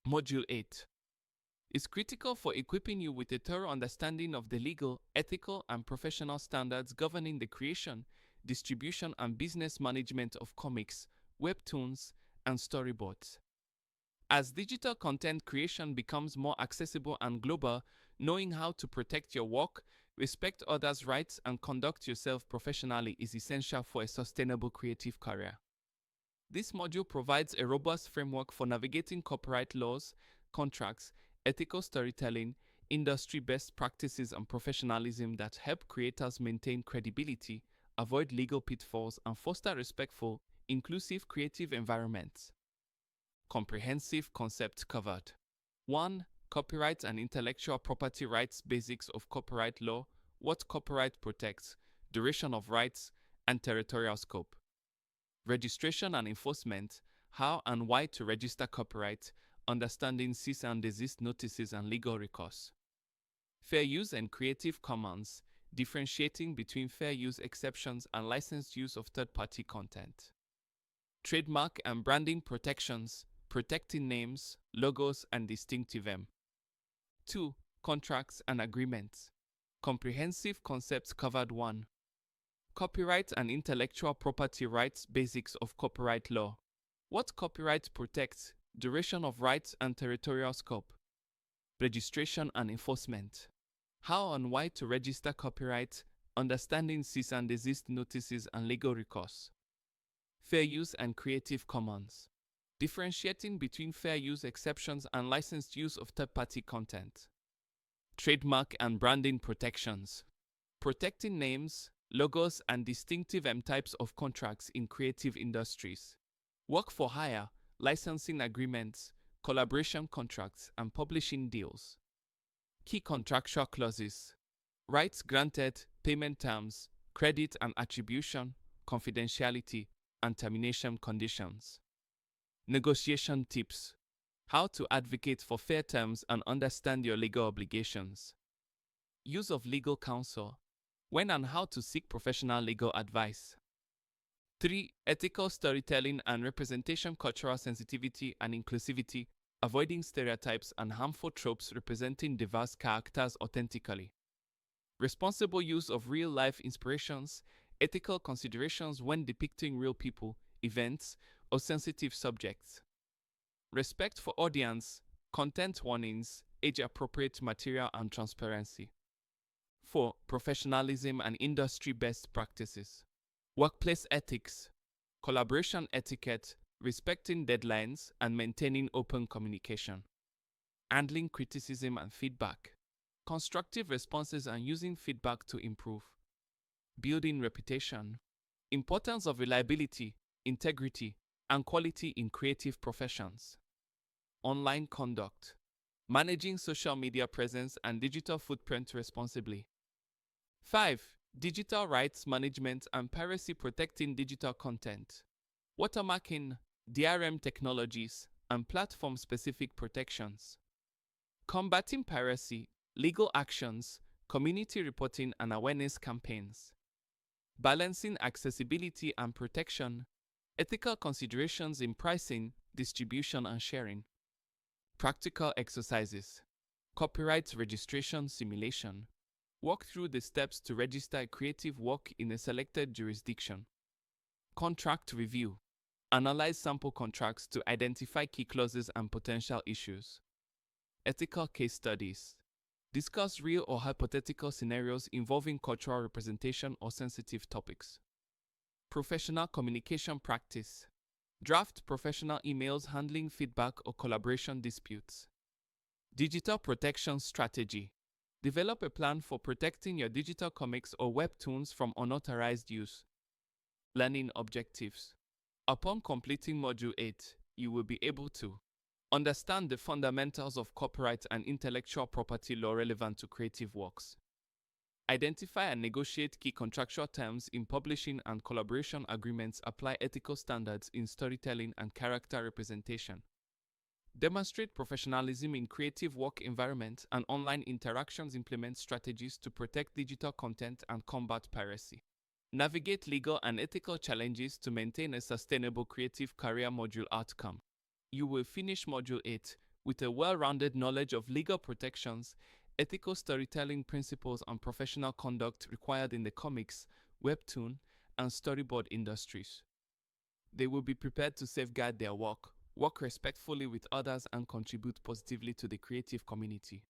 Module 8 is critical for equipping you with a thorough understanding of the legal, ethical, and professional standards governing the creation, distribution, and business management of comics, webtoons, and storyboards. As digital content creation becomes more accessible and global, knowing how to protect your work, respect others' rights, and conduct yourself professionally is essential for a sustainable creative career. This module provides a robust framework for navigating copyright laws, contracts, ethical storytelling, industry best practices, and professionalism that help creators maintain credibility, avoid legal pitfalls, and foster respectful, inclusive creative environments. Comprehensive concept covered. 1. Copyright and intellectual property rights. Basics of copyright law. What copyright protects, duration of rights, and territorial scope. Registration and enforcement. How and why to register copyright, understanding cease and desist notices and legal recourse. Fair use and Creative Commons, differentiating between fair use exceptions and licensed use of third-party content. Trademark and branding protections, protecting names, logos, and distinctive M. 2. Contracts and agreements. Comprehensive concepts covered. 1. Copyright and intellectual property rights. Basics of copyright law. What copyright protects, duration of rights, and territorial scope. Registration and enforcement. How and why to register copyright, understanding cease and desist notices and legal recourse. Fair use and Creative Commons, differentiating between fair use exceptions and licensed use of third-party content. Trademark and branding protections, protecting names, logos, and distinctive M types of contracts in creative industries. Work for hire, licensing agreements, collaboration contracts, and publishing deals. Key contractual clauses. Rights granted, payment terms, credit and attribution, confidentiality, and termination conditions. Negotiation tips. How to advocate for fair terms and understand your legal obligations. Use of legal counsel. When and how to seek professional legal advice. 3. Ethical storytelling and representation. Cultural sensitivity and inclusivity, avoiding stereotypes and harmful tropes, representing diverse characters authentically. Responsible use of real-life inspirations, ethical considerations when depicting real people, events, or sensitive subjects. Respect for audience, content warnings, age-appropriate material, and transparency. 4. Professionalism and industry best practices. Workplace ethics, collaboration etiquette, respecting deadlines, and maintaining open communication. Handling criticism and feedback, constructive responses and using feedback to improve. Building reputation, importance of reliability, integrity, and quality in creative professions. Online conduct, managing social media presence and digital footprint responsibly. 5. Digital rights management and piracy, protecting digital content. Watermarking, DRM technologies, and platform-specific protections. Combating piracy, legal actions, community reporting and awareness campaigns. Balancing accessibility and protection, ethical considerations in pricing, distribution, and sharing. Practical exercises. Copyright registration simulation. Walk through the steps to register a creative work in a selected jurisdiction. Contract review. Analyze sample contracts to identify key clauses and potential issues. Ethical case studies. Discuss real or hypothetical scenarios involving cultural representation or sensitive topics. Professional communication practice. Draft professional emails handling feedback or collaboration disputes. Digital protection strategy. Develop a plan for protecting your digital comics or webtoons from unauthorized use. Learning objectives. Upon completing Module 8, you will be able to understand the fundamentals of copyright and intellectual property law relevant to creative works. Identify and negotiate key contractual terms in publishing and collaboration agreements. Apply ethical standards in storytelling and character representation. Demonstrate professionalism in creative work environments and online interactions. Implement strategies to protect digital content and combat piracy. Navigate legal and ethical challenges to maintain a sustainable creative career. Module outcome. You will finish Module 8 with a well-rounded knowledge of legal protections, ethical storytelling principles, and professional conduct required in the comics, webtoon, and storyboard industries. They will be prepared to safeguard their work respectfully with others, and contribute positively to the creative community.